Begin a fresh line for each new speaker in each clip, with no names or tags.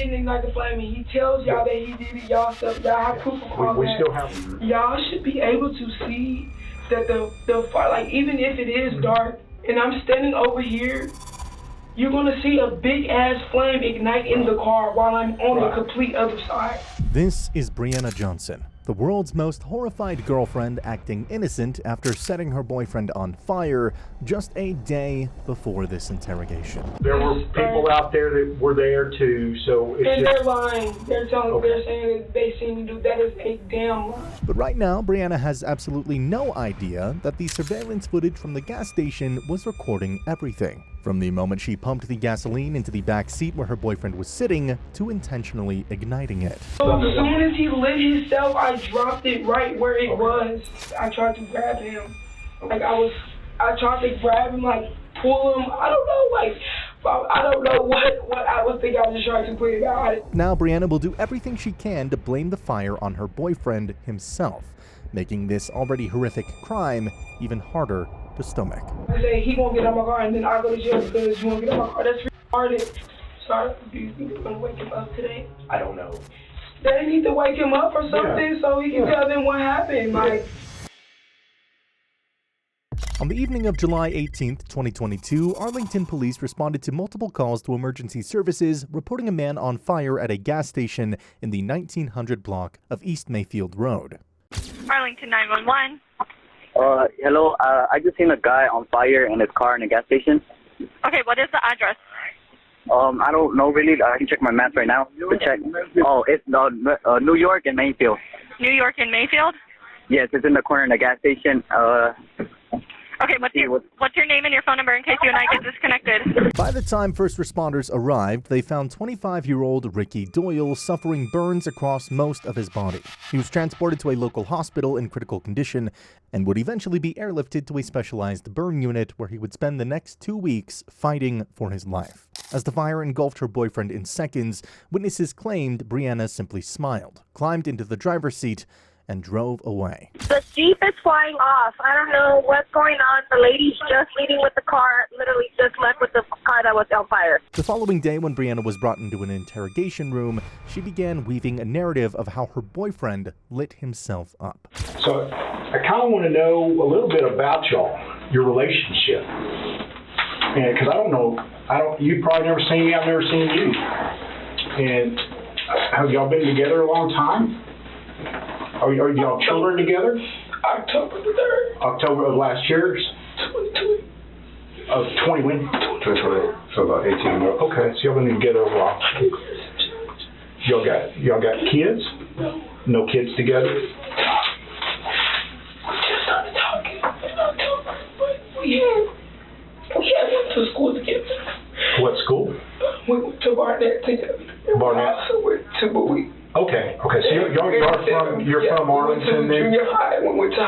didn't ignite the flame, and he tells y'all that he did it, y'all have proof of all
We
that.
still have.
Y'all should be able to see that the fire, like even if it is dark, and I'm standing over here, you're gonna see a big ass flame ignite in the car while I'm on the complete other side.
This is Brianna Johnson, the world's most horrified girlfriend acting innocent after setting her boyfriend on fire just a day before this interrogation.
There were people out there that were there too, so it's
And
just...
they're lying. They're saying that they seen me do that is a damn lie.
But right now, Brianna has absolutely no idea that the surveillance footage from the gas station was recording everything. From the moment she pumped the gasoline into the back seat where her boyfriend was sitting to intentionally igniting it.
So as soon as he lit himself, I dropped it right where it was. I tried to grab him. I tried to grab him, like pull him. I don't know what I was thinking. I was just trying to put it out.
Now Brianna will do everything she can to blame the fire on her boyfriend himself, making this already horrific crime even harder to stomach.
I say he won't get out my car, and then I go to jail because you won't get out my car. That's retarded. So do you think they're gonna wake him up today?
I don't know.
They need to wake him up or something so he can tell them what happened. Like.
On the evening of July 18th, 2022, Arlington police responded to multiple calls to emergency services reporting a man on fire at a gas station in the 1900 block of East Mayfield Road.
Arlington 911.
Hello, I just seen a guy on fire in his car in a gas station.
Okay, what is the address?
I don't know really. I can check my maps right now to check. Oh, it's New York and Mayfield. New York and Mayfield? Yes, it's in the corner in the gas station.
Okay, what's your name and your phone number in case you and I get disconnected?
By the time first responders arrived, they found 25-year-old Ricky Doyle suffering burns across most of his body. He was transported to a local hospital in critical condition and would eventually be airlifted to a specialized burn unit where he would spend the next 2 weeks fighting for his life. As the fire engulfed her boyfriend in seconds, witnesses claimed Brianna simply smiled, climbed into the driver's seat, and drove away.
The Jeep is flying off. I don't know what's going on. The lady's just leaving with the car, literally just left with the car that was on fire.
The following day, when Brianna was brought into an interrogation room, she began weaving a narrative of how her boyfriend lit himself up.
So I kind of want to know a little bit about y'all, your relationship. And because you've probably never seen me, I've never seen you. And have y'all been together a long time? Are y'all children together?
October the 3rd.
October of last year?
2020.
Of 20 when?
2020. So about 18 months.
Okay, so y'all been together a while. Y'all got kids? No kids together?
We just started talking in October, but we went to school together.
What school?
We went to Barnett together.
Barnett?
So we're to Bowie.
Okay. So you're from Arlington then?
Junior high. We went to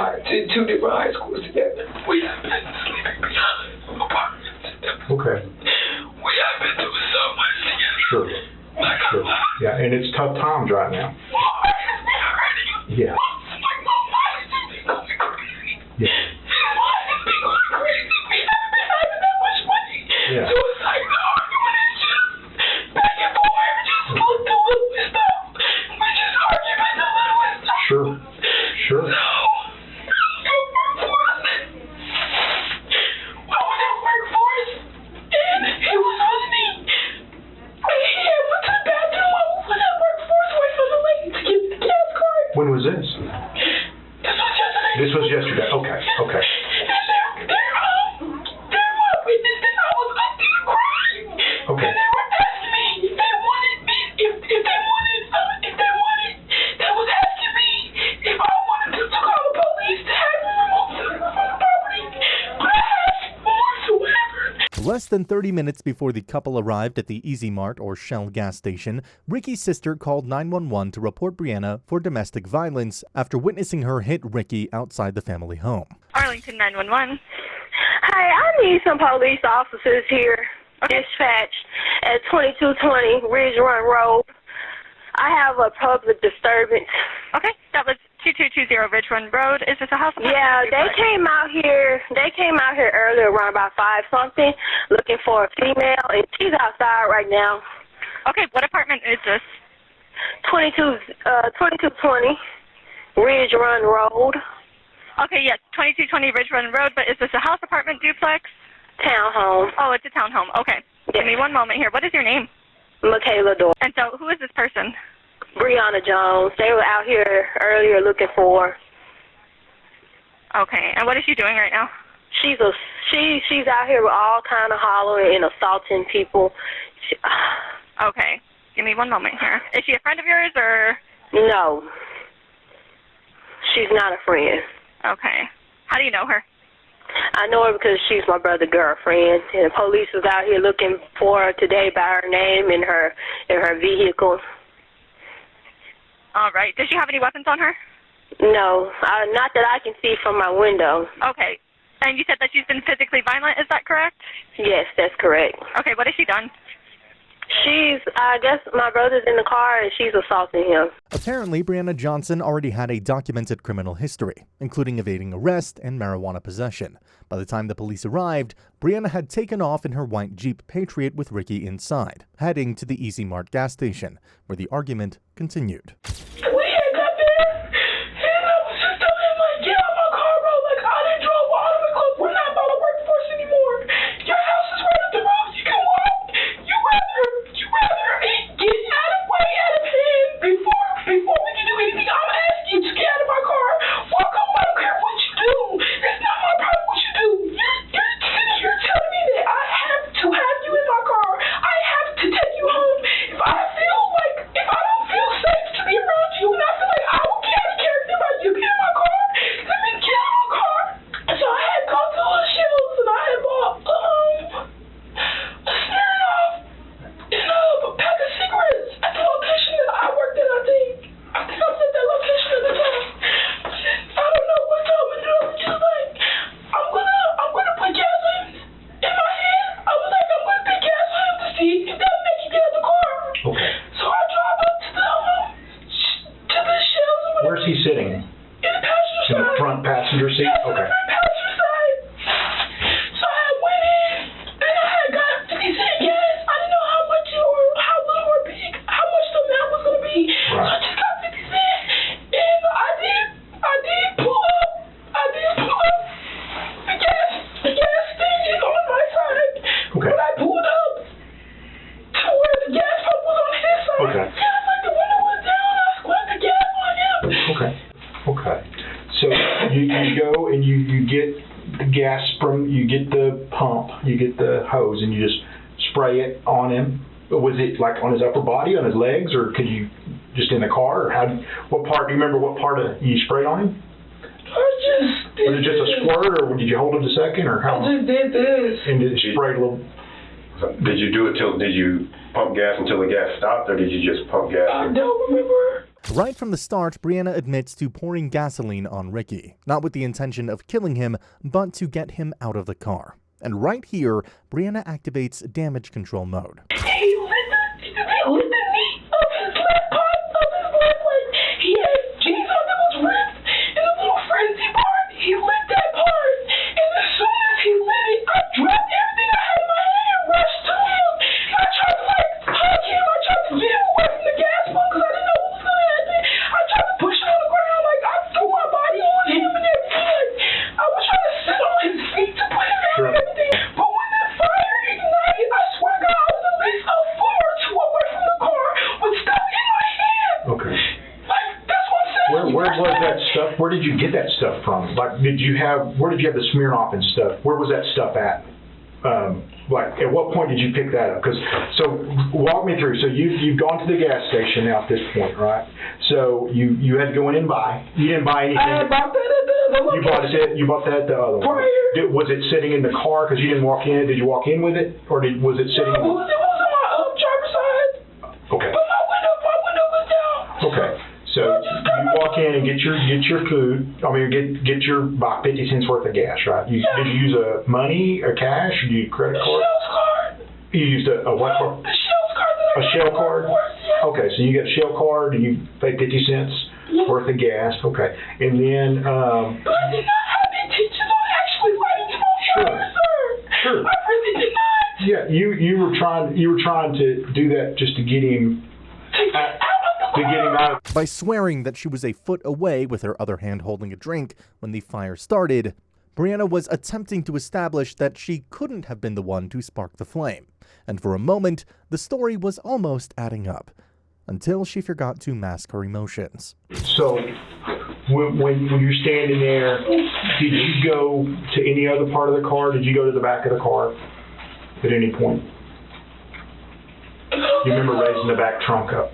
two different high schools together. We have been sleeping behind apartments.
Okay.
We have been doing so much together.
Sure. Yeah, and it's tough times right now. Yeah. Yeah. Yeah.
So it's like the argument is just back and forth, just the littlest stuff. We just arguing the littlest stuff.
Sure.
So, workforce. I was at workforce, and it was with me. He had went to the bathroom. I was at workforce waiting for the lady to get the gas card.
When was this?
This was yesterday.
This was yesterday. Okay. Okay.
And they were asking me if they wanted me, if they was asking me if I wanted to call the police to have them removed from the property. But I had remorse or whatever.
Less than 30 minutes before the couple arrived at the Easy Mart or Shell gas station, Ricky's sister called 911 to report Brianna for domestic violence after witnessing her hit Ricky outside the family home.
Arlington 911.
Hey, I need some police officers here. Dispatched at 2220 Ridge Run Road. I have a public disturbance.
Okay, that was 2220 Ridge Run Road. Is this a house?
Yeah, they came out here earlier around about 5 something looking for a female, and she's outside right now.
Okay, what apartment is this?
2220 Ridge Run Road.
Okay, yes, 2220 Ridge Run Road, but is this a house, apartment, duplex?
Townhome.
Oh, it's a townhome. Okay.
Yes.
Give me one moment here. What is your name?
Michaela Dorr.
And so, who is this person?
Brianna Jones. They were out here earlier looking for her.
Okay, and what is she doing right now?
She's out here with all kind of hollering and assaulting people.
Okay, give me one moment here. Is she a friend of yours, or?
No. She's not a friend.
Okay. How do you know her?
I know her because she's my brother's girlfriend, and the police was out here looking for her today by her name and her vehicle.
All right. Does she have any weapons on her?
No, not that I can see from my window.
Okay. And you said that she's been physically violent, is that correct?
Yes, that's correct.
Okay, what has she done?
I guess my brother's in the car and she's assaulting him.
Apparently, Brianna Johnson already had a documented criminal history, including evading arrest and marijuana possession. By the time the police arrived, Brianna had taken off in her white Jeep Patriot with Ricky inside, heading to the Easy Mart gas station, where the argument continued.
Where's he sitting? In the passenger side. In the front passenger seat?
Yes,
okay.
In the front passenger side. So I went in, and I had got 50 cent gas. I didn't know how much or how little or big, how much the amount was going to be.
Right.
So I just got 50 cent, and I did pull up. The gas thing is on my side.
Okay.
When I pulled up to where the gas pump was on his side.
Okay.
Yeah, like the window was down, I squeezed the gas on him.
Okay. Okay. So you go and you get the gas from, you get the pump, you get the hose, and you just spray it on him. Was it like on his upper body, on his legs, or could you just in the car? Or what part, do you remember what part you sprayed on him? Was it just a squirt, or did you hold him a second, or how?
I just did this.
And did it spray a little?
Did you pump gas until the gas stopped, or did you just pump gas?
I don't remember.
Right from the start, Brianna admits to pouring gasoline on Ricky, not with the intention of killing him, but to get him out of the car. And right here, Brianna activates damage control mode.
He lit the meat of his left part of his left leg. He had jeans on that was ripped and a little frenzy part. He lit that part. And as soon as he lit it, I dropped everything I had in my hand and rushed to him. And I tried to hug him. I tried to get him away from the gas pump because I didn't know what was going to happen. I tried to push him on the ground. I threw my body on him and everything. I was trying to sit on his feet to put him out and everything. But when that fire ignited, I swear to God, I was at least a foot or two away from the car with stuff in my hand.
Okay.
Like, that's what I'm saying.
Where was that stuff? Where did you get that stuff from? Like, where did you have the Smirnoff and stuff? Where was that stuff at? At what point did you pick that up? So walk me through. So you've gone to the gas station now at this point, right? So you had to go in and buy. You didn't buy anything.
I bought that at the location.
You bought that at the other one.
Prior.
Was it sitting in the car because you didn't walk in? Did you walk in with it, or was it sitting?
No, it was on my driver's side.
Okay.
But my window was down.
Okay. So you walk in and get your food. I mean, get your about 50 cents worth of gas, right? Did you use money or cash? Or you credit card?
Shell's card.
You used a what card?
The Shell's card.
A Shell card?
Yeah.
Okay, so you got a Shell card and you pay 50 cents worth of gas. Okay, and then.
But I did not have intentions on actually lighting him on fire, sir.
Sure.
I really did not.
Yeah, you were trying to do that just to get him out.
By swearing that she was a foot away with her other hand holding a drink when the fire started, Brianna was attempting to establish that she couldn't have been the one to spark the flame. And for a moment, the story was almost adding up, until she forgot to mask her emotions.
So, when you're standing there, did you go to any other part of the car? Did you go to the back of the car at any point? You remember raising the back trunk up?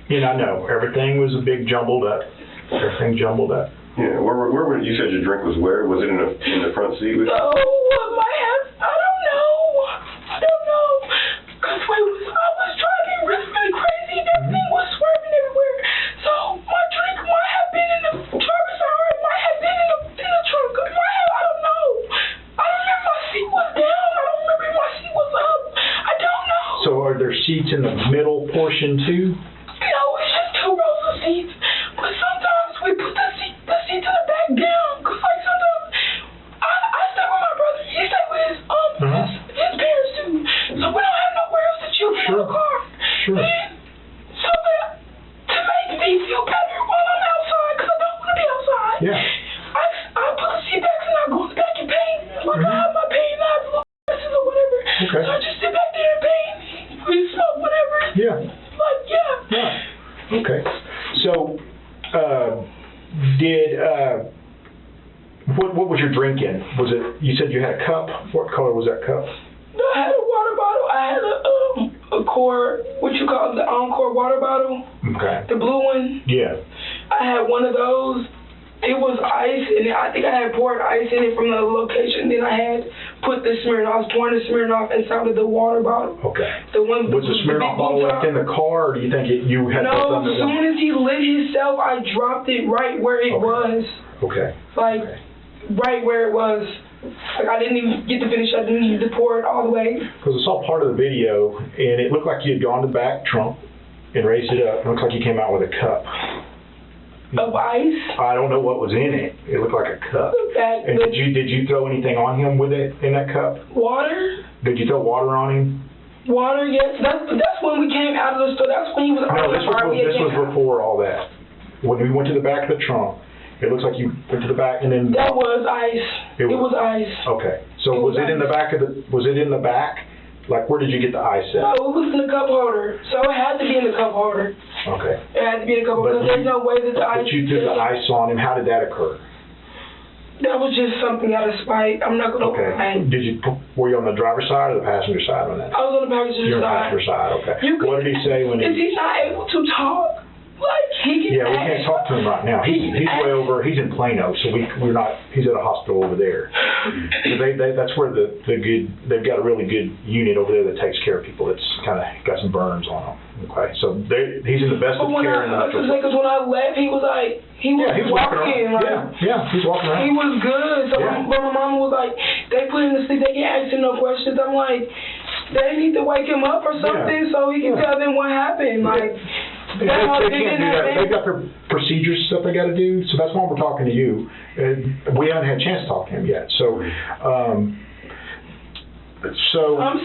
And I know, everything was a big jumbled up. Everything jumbled up.
Yeah, where you said your drink was where? Was it in the front seat?
No, my hands, I don't know. Because I was driving really crazy and everything was swerving everywhere. So my drink might have been in the driver's side, it might have been in the trunk. I don't know. I don't remember my seat was down. I don't remember if my seat was up. I don't know.
So are there seats in the middle portion too?
No, it's just 2 rows of seats. But sometimes we put the seat to the back down. Because like sometimes I stay with my brother. He stay with his parents too. So we don't have nowhere else to choose in the car.
Sure.
And so to make me feel better while I'm outside, because I don't want to be outside.
Yeah.
I put the seat back and I go back and paint. Like I have my paint knives or whatever.
Okay.
So I just sit back there and paint. We smoke whatever.
Yeah.
Like
Yeah. Okay. So, what was your drink in? Was it, you said you had a cup? What color was that cup?
No, I had a water bottle. I had a core, what you call it, the Encore water bottle.
Okay.
The blue one.
Yeah.
I had one of those. It was ice, and I think I had poured ice in it from the location. Then I had put the Smirnoff, pouring the Smirnoff inside of the water bottle.
Okay.
The one
Was the Smirnoff bottle left in the car, or do you think you had put
No,
something
as soon as he lit himself, I dropped it right where it was.
Okay.
Like, right where it was. Like, I didn't even get to finish. I didn't need to pour it all the way.
Because I saw part of the video, and it looked like you had gone to the back trunk and raised it up. It looks like you came out with a cup.
Of ice?
I don't know what was in it. It looked like a cup. And did you throw anything on him with it in that cup?
Water?
Did you throw water on him?
Water, yes. That's when we came out of the store. That's when he was
No, this was before all that. When we went to the back of the trunk, it looks like you went to the back and then.
That was ice. It was ice.
Okay. So was it in the back of the? Was it in the back? Like, where did you get the ice at?
No, it was in the cup holder. So it had to be in the cup holder.
Okay.
It had to be in the cup holder. There's no way that the ice.
But you threw the ice on him. How did that occur?
That was just something out of spite. I'm not gonna.
Okay. Were you on the driver's side or the passenger side on that?
I was on the passenger
You're
side.
on the passenger side. Okay. What did he say when he?
Is he not able to talk? Like he can.
Yeah, we can't talk to him right now. He's way over. He's in Plano, so we're not. He's at a hospital over there. So that's where they've got a really good unit over there that takes care of people that's kind of got some burns on them. Okay, so he's in the best of care.
Because when I left, he was walking around.
Yeah, he's walking around.
He was good. So but my mom was like, they put him to sleep. They can't ask him no questions. I'm like, they need to wake him up or something so he can tell them what happened. Like.
They can't do that. They've got their procedures stuff they got to do, so that's why we're talking to you. We haven't had a chance to talk to him yet. So I'm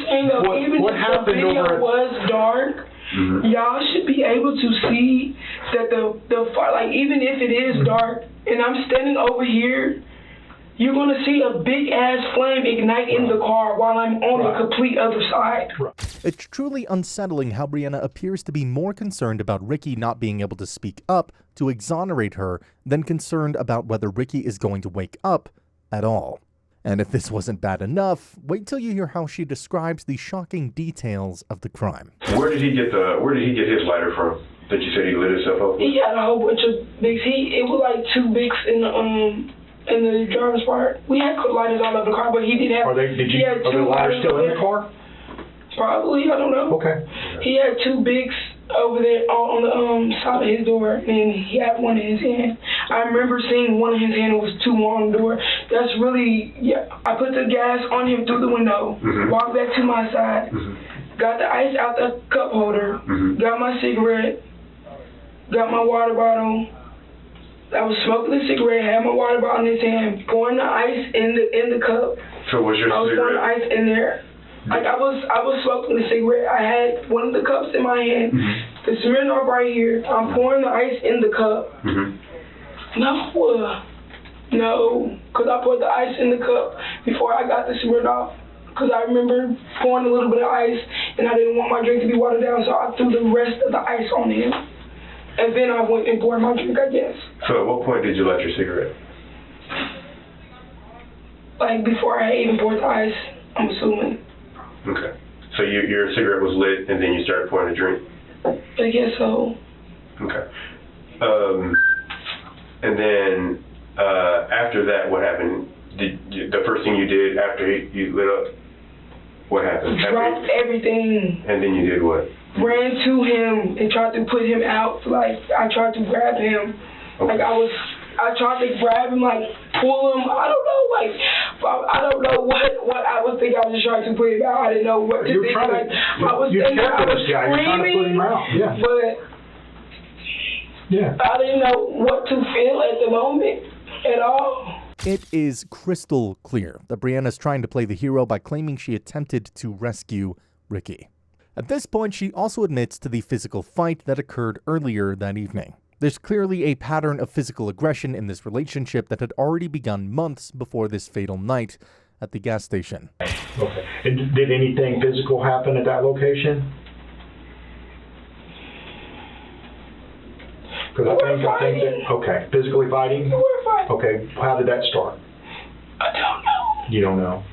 saying though, even if the video was dark, y'all should be able to see that the fire, like even if it is dark, and I'm standing over here, you're going to see a big-ass flame ignite in the car while I'm on the complete other side.
It's truly unsettling how Brianna appears to be more concerned about Ricky not being able to speak up to exonerate her than concerned about whether Ricky is going to wake up at all. And if this wasn't bad enough, wait till you hear how she describes the shocking details of the crime.
Where did he get his lighter from? That you said he lit himself up with?
He had a whole bunch of bigs. It was like 2 bigs in the driver's part. We had lighters all over the car, but he did have.
Are the lighters still in the car?
Probably, I don't know.
Okay.
He had 2 bigs over there on the side of his door, and he had one in his hand. I remember seeing one in his hand. It was 2 more on the door. That's really, I put the gas on him through the window, walked back to my side, got the ice out the cup holder, got my cigarette, got my water bottle, I was smoking a cigarette, had my water bottle in his hand, pouring the ice in the cup.
So was your
I was pouring the
cigarette?
ice in there. Like I was smoking the cigarette. I had one of the cups in my hand, the Smirnoff right here. I'm pouring the ice in the cup. No, because I poured the ice in the cup before I got the Smirnoff. Because I remember pouring a little bit of ice, and I didn't want my drink to be watered down, so I threw the rest of the ice on him. And then I went and poured my drink, I guess.
So at what point did you light your cigarette?
Like before I even poured the ice, I'm assuming.
Okay. So your cigarette was lit, and then you started pouring a drink?
I guess so.
Okay. And then after that, what happened? The first thing you did after you lit up, what happened?
Dropped everything.
And then you did what?
Ran to him and tried to put him out. Like I tried to grab him.
Okay.
Like I tried to grab him, like pull him. I don't know, like I don't know what I was thinking. I was just trying to put him out. I didn't know what to think. Like I was thinking I was screaming, but I didn't know what to feel at the moment at all.
It is crystal clear that Brianna's trying to play the hero by claiming she attempted to rescue Ricky. At this point, she also admits to the physical fight that occurred earlier that evening. There's clearly a pattern of physical aggression in this relationship that had already begun months before this fatal night at the gas station.
Okay. And did anything physical happen at that location? Because I think that, okay, physically fighting?
We were fighting.
Okay, how did that start?
I don't know.
You don't know.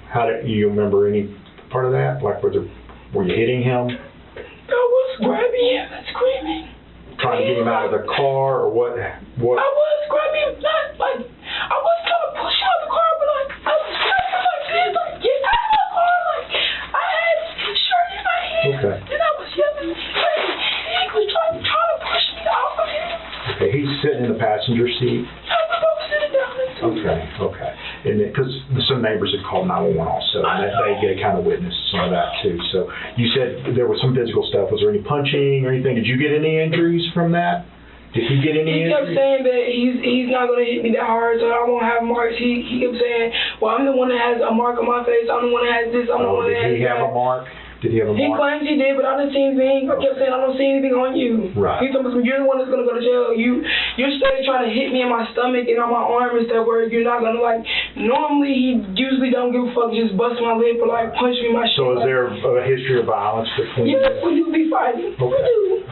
You remember any part of that? Like, were you hitting him?
I was grabbing him and screaming.
Trying to get him out of the car, or what?
I was grabbing him, not like, I was trying to push him out of the car, but like, I was grabbing him like this, like, get out of my car, like, I had his shirt in my hand,
Okay.
and I was yelling, like, he was trying to push me off of him.
Okay, he's sitting in the passenger seat.
I was both sitting down next to him.
Okay. And because some neighbors had called 911 also, and they get a kind of witness some of that too. So you said there was some physical stuff. Was there any punching or anything? Did you get any injuries from that? Did he get any
injuries? He kept saying that he's not going to hit me that hard, so I won't have marks. He kept saying, well, I'm the one that has a mark on my face. I'm the one that has this. I'm the one that has that.
Did he have a mark? Did he have a mark?
He claims he did, but I didn't see anything. I kept saying, I don't see anything on you.
Right.
He told me, you're the one that's going to go to jail. You're steady trying to hit me in my stomach and on my arm and stuff where you're not going to, like, normally he usually don't give a fuck, just bust my lip or, like, punch me in my shit.
So is there a history of violence between you?
Yes, we do be fighting.
Okay.
We do.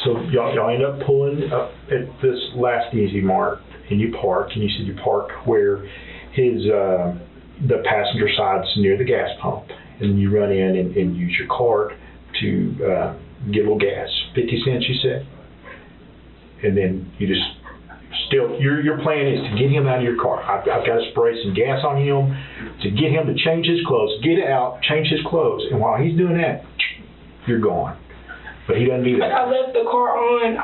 So y'all end up pulling up at this last easy mark, and you park, and you said you park where the passenger side's near the gas pump. And you run in and use your card to get a little gas, 50 cents, you said? And then you just your plan is to get him out of your car. I've got to spray some gas on him to get him to change his clothes, get out, change his clothes. And while he's doing that, you're gone. But he doesn't do that.
I left the car on.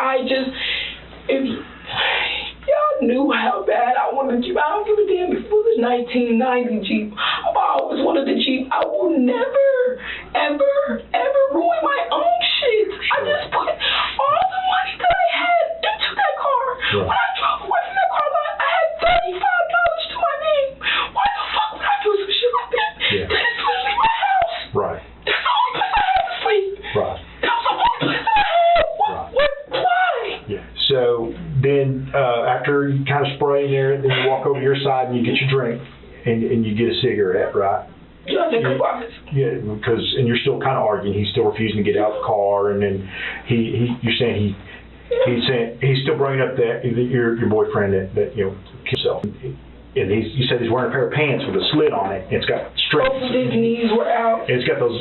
Y'all knew how bad I wanted the Jeep. I don't give a damn if it was a 1990 Jeep. I always wanted the Jeep. I will never, ever ruin my own shit. I just put all the money that I had into that car.
Yeah.
When I drove away from that car lot, I had $35 to my name. Why the fuck would I do some shit like that?
Yeah.
This is literally my house.
Right.
That's the only place I had to sleep.
Right.
That was the only place I had. Why?
Yeah. So then after you kind of spray in there, then you walk over to your side and you get your drink and you get a cigarette, right?
Yeah, I think about it.
Yeah, and you're still kind of arguing. He's still refusing to get out of the car, and then you're saying he's still bringing up that your boyfriend that himself. And you said he's wearing a pair of pants with a slit on it, and it's got strings.
Both of his knees were out.
And it's got those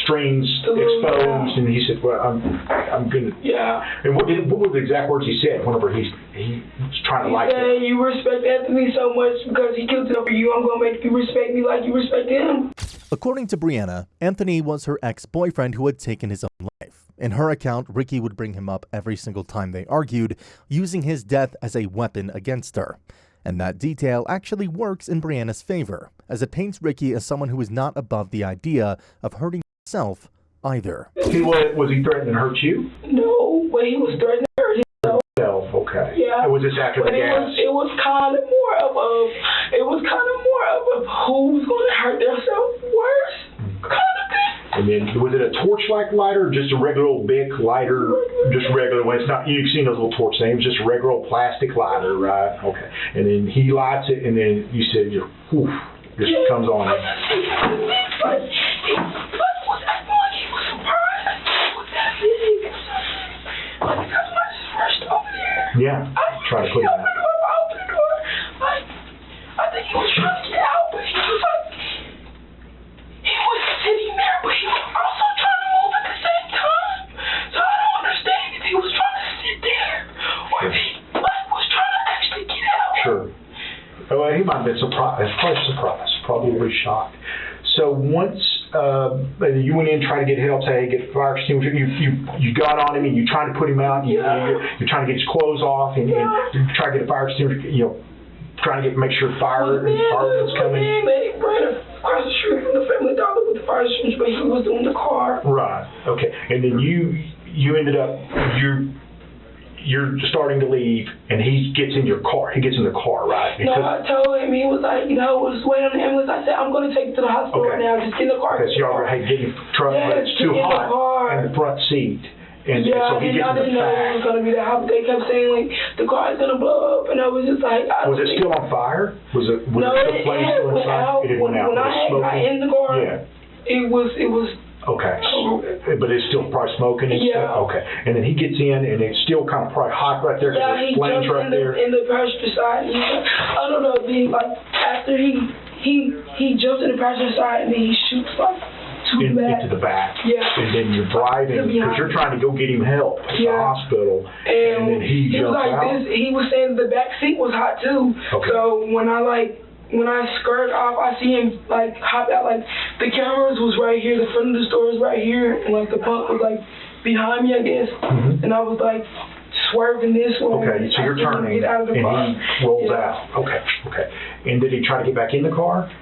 strings exposed, and he said, "Well, I'm gonna."
Yeah.
And what were the exact words he said? Whenever he was trying to
He said, "You respect Anthony so much because he killed it over you. I'm gonna make you respect me like you respect him."
According to Brianna, Anthony was her ex-boyfriend who had taken his own life. In her account, Ricky would bring him up every single time they argued, using his death as a weapon against her. And that detail actually works in Brianna's favor, as it paints Ricky as someone who is not above the idea of hurting himself either.
Was he threatening to hurt you?
No, but he was threatening to hurt himself.
Okay.
Yeah, Yeah.
Was this after the gas?
It was kind of more of a who's going to hurt themselves worse kind of thing.
And then, was it a torch-like lighter or just a regular old Bic lighter? Just regular one. It's not, you've seen those little torch things, just a regular old plastic lighter, right? Okay. And then he lights it, and then you said, whoof, just comes on.
He was surprised. Was that big? Like, because when I just rushed over there.
Yeah. Try to put it out.
I opened the door. Like, I think he was trying to get out, but he was like, he was sitting there, but he was also trying to move at the same time. So I don't understand if he was trying to sit there or if he was trying to actually get out.
Sure. Well, he might have been surprised. Probably shocked. So once you went in trying to get help, say, hey, get fire extinguisher, you got on him and you're trying to put him out, you're trying to get his clothes off and you try to get a fire extinguisher, trying to make sure fire department's coming.
They ran across the street from the Family Dollar with the fire extinguisher, but he was in the car.
Right. Okay. And then you ended up you're starting to leave, and he gets in your car. He gets in the car, right?
No, I told him. He was like, was waiting on the ambulance. I said, I'm going to take you to the hospital now. Just get in the car.
Okay, so y'all were, hey, get in the truck, but it's too hot in the front seat. And so he gets in the back. I didn't know it was going to be that hot. They kept saying, like, the car is going to blow up, and I was just like, was it still on fire? Was it still inside? It went out.
When I got in the car, it was.
Okay, but it's still probably smoking and stuff? Okay, and then he gets in, and it's still kind of probably hot right there, because there's flames right there.
In the passenger side, and I don't know, after he jumps in the passenger side, and then he shoots, like, into the back. Yeah. And then you're driving, because you're trying to go get him help at the hospital, and then he jumps out. He was saying the back seat was hot, too. Okay. So when I skirted off, I see him, like, hop out. Like, the cameras was right here, the front of the store was right here, and, like, the pump was, like, behind me, I guess. Mm-hmm. And I was, like, swerving this way.
Okay, so you're turning, and he rolls out. Okay. And did he try to get back in the car?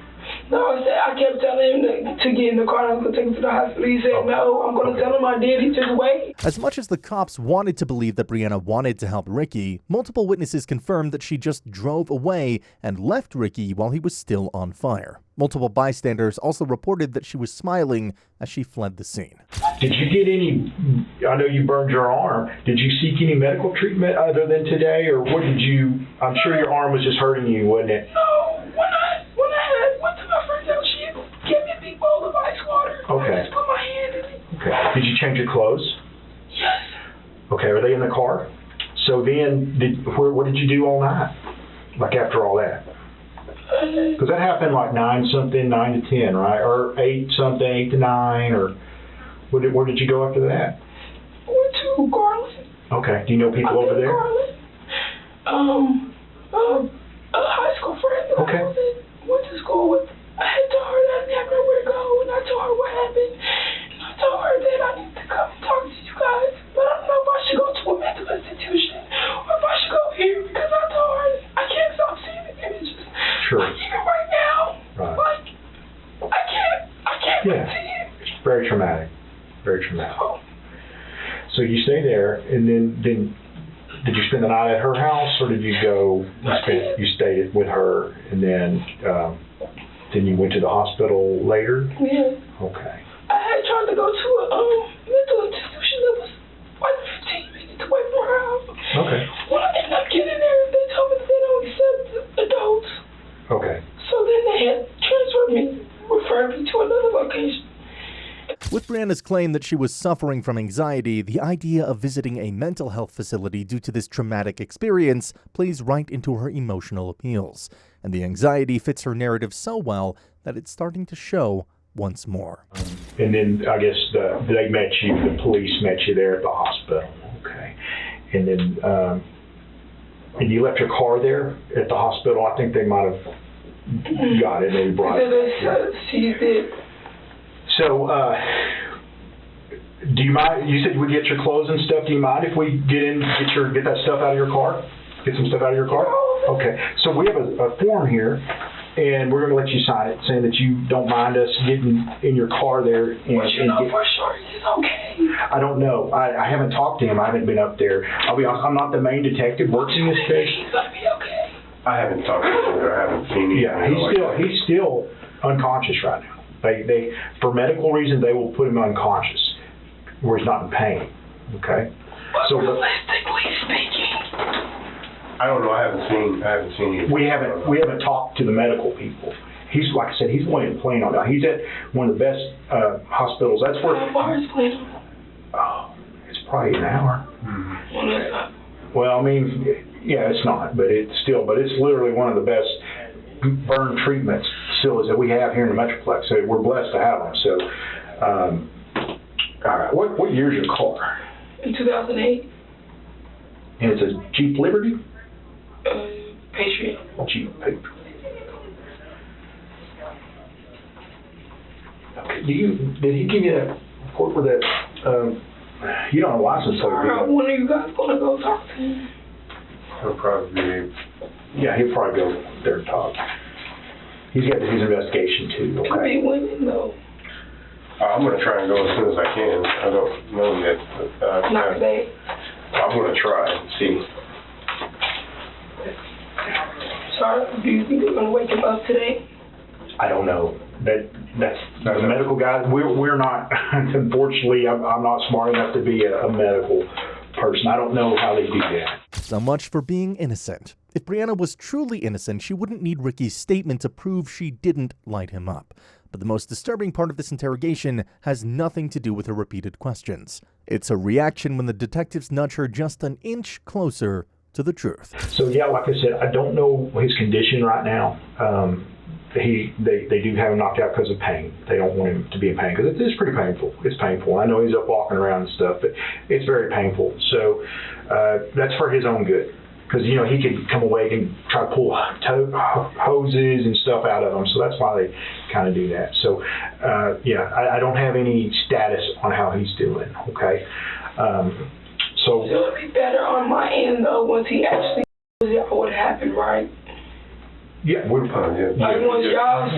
No, I kept telling him to get in the car and I was going to take him to the hospital. He said, no, I'm going to tell him I did. He just wait.
As much as the cops wanted to believe that Brianna wanted to help Ricky, multiple witnesses confirmed that she just drove away and left Ricky while he was still on fire. Multiple bystanders also reported that she was smiling as she fled the scene.
Did you get I know you burned your arm, did you seek any medical treatment other than today, or what did you, I'm sure your arm was just hurting you, wasn't it?
No, when I went to my friend's house, she gave me a big bowl of ice water.
Okay.
I just put my hand in it.
Okay. Did you change your clothes?
Yes.
Okay, are they in the car? So then, what did you do all night? Like after all that? Because that happened like 9 to 10, right? Or 8 to 9, or where did you go after that?
Went to Garland.
Okay. Do you know people over there?
Garland. A high school friend that I went to school with. I had told her that I didn't have nowhere to go, and I told her what happened. And I told her that I need to come and talk to you guys, but I don't know if I should go to a mental institution or if I should go here, because I told her I can't stop seeing the images.
Sure.
Like, even right now, like, I can't see it.
It's very traumatic. Very traumatic. So you stay there, and then did you spend the night at her house, or did you go? You stayed with her, and then you went to the hospital later.
Yeah.
Okay.
I had tried to go to a mental institution that was like 15 minutes away from her house. Okay. When I ended up getting there, they told me that they don't accept adults.
Okay.
So then they had transferred me, referred me to another location.
With Brianna's claim that she was suffering from anxiety, the idea of visiting a mental health facility due to this traumatic experience plays right into her emotional appeals. And the anxiety fits her narrative so well that it's starting to show once more.
And then I guess the police met you there at the hospital. Okay. And then, and you left your car there at the hospital. I think they might have got it. They brought it.
She did.
So, do you mind? You said you would get your clothes and stuff. Do you mind if we get that stuff out of your car? Get some stuff out of your car? Okay. So we have a form here, and we're going to let you sign it, saying that you don't mind us getting in your car there.
For sure, it's okay.
I don't know. I haven't talked to him. I haven't been up there. I'll be honest, I'm not the main detective working this case.
He's gonna be okay.
I haven't talked to him, or I haven't seen him.
Yeah, he's still unconscious right now. They for medical reasons, they will put him unconscious where he's not in pain. Okay?
But realistically speaking,
I don't know. I haven't seen him.
We haven't talked to the medical people. He's, like I said, he's going in Plano now. He's at one of the best hospitals. That's where.
how far is Plano?
Oh, it's probably an hour.
Mm-hmm.
Well, that's not.
Well, I mean, yeah, it's not, but it's literally one of the best burn treatment facilities that we have here in the Metroplex. So we're blessed to have them. So, all right, what year is your car?
In 2008.
And it's a Jeep Liberty?
Patriot.
Jeep Patriot. Okay, did he give you that report for that, you don't have a license plate, do you?
When are you guys gonna go talk to him?
He'll probably be.
Yeah, he'll probably go there and talk. He's got his investigation too,
Could
okay?
be women though.
I'm gonna try and go as soon as I can. I don't know yet. But,
Not today.
I'm gonna try and see.
Sorry, do you think they're gonna wake him up today?
I don't know. That's the medical guys. We're not. Unfortunately, I'm not smart enough to be a medical person. I don't know how they do that.
So much for being innocent. If Brianna was truly innocent, she wouldn't need Ricky's statement to prove she didn't light him up. But the most disturbing part of this interrogation has nothing to do with her repeated questions. It's her reaction when the detectives nudge her just an inch closer to the truth.
So yeah, like I said, I don't know his condition right now. They do have him knocked out because of pain. They don't want him to be in pain because it's pretty painful. It's painful. I know he's up walking around and stuff, but it's very painful. So that's for his own good. Because, you know, he could come away and try to pull hoses and stuff out of them. So that's why they kind of do that. So, yeah, I don't have any status on how he's doing, okay? So
It would be better on my end, though, once he actually knows what happened, right?
yeah, we're
Like, once y'all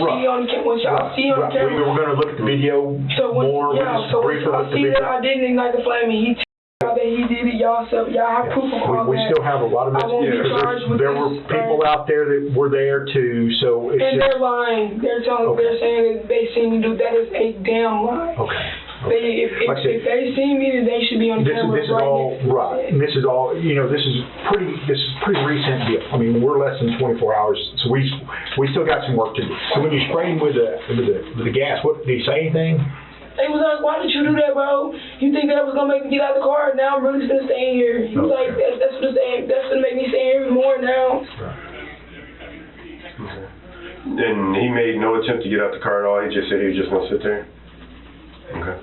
see on camera.
We're going to look at the video more.
So once y'all see that I didn't ignite the flame and he that he did it, y'all have proof of all
we
that.
still have a lot of
I won't be charged with
there
this,
were people out there that were there too, so it's
and
just,
they're lying. They're saying that they seen me do that is a damn lie.
okay.
If they see me, then they should be on camera.
This is all right. And this is all, you know, this is pretty recent deal. I mean, we're less than 24 hours, so we still got some work to do. So when you spray him with the gas, what did he say anything?
They was like, why did you do that, bro? You think that was gonna make me get out of the car? Now I'm really gonna stay in here. He was like, that's gonna make me stay here even more now.
Okay. And he made no attempt to get out the car at all. He just said he was just gonna sit there. Okay.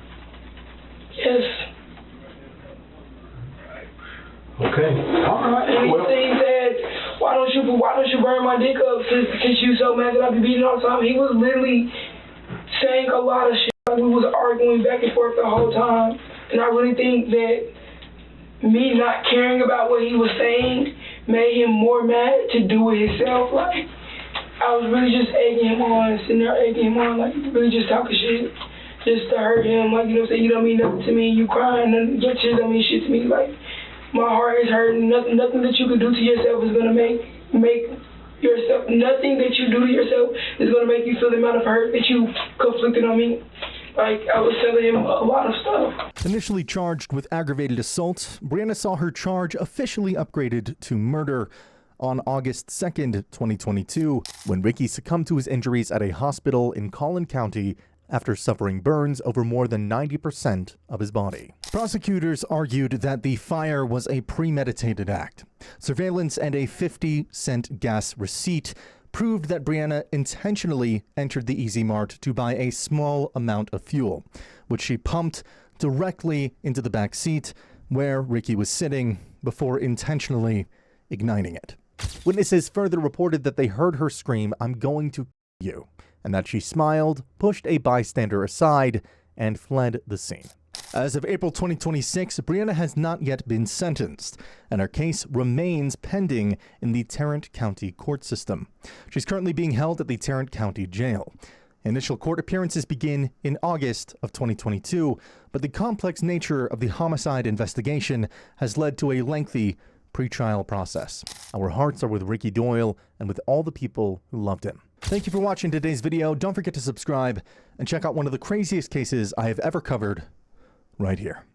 Yes.
Okay. All right.
And he said, why don't you burn my dick up since you so mad that I be beating all the time? He was literally saying a lot of shit. We was arguing back and forth the whole time, and I really think that me not caring about what he was saying made him more mad to do it himself. Like, I was really just egging him on, sitting there egging him on, like really just talking shit, just to hurt him. Like, you know what I'm saying? You don't mean nothing to me. You crying and your shit don't mean shit to me. Like, my heart is hurting. Nothing that you can do to yourself is gonna make yourself. Nothing that you do to yourself is gonna make you feel the amount of hurt that you conflicted on me. Like, I was telling him a lot of stuff.
Initially charged with aggravated assault, Brianna saw her charge officially upgraded to murder on August 2nd, 2022, when Ricky succumbed to his injuries at a hospital in Collin County after suffering burns over more than 90% of his body. Prosecutors argued that the fire was a premeditated act. Surveillance and a 50-cent gas receipt proved that Brianna intentionally entered the Easy Mart to buy a small amount of fuel, which she pumped directly into the back seat where Ricky was sitting before intentionally igniting it. Witnesses further reported that they heard her scream, "I'm going to kill you," and that she smiled, pushed a bystander aside, and fled the scene. As of April 2026, Brianna has not yet been sentenced, and her case remains pending in the Tarrant County court system. She's currently being held at the Tarrant County Jail. Initial court appearances begin in August of 2022, but the complex nature of the homicide investigation has led to a lengthy pre-trial process. Our hearts are with Ricky Doyle and with all the people who loved him. Thank you for watching today's video. Don't forget to subscribe and check out one of the craziest cases I have ever covered right here.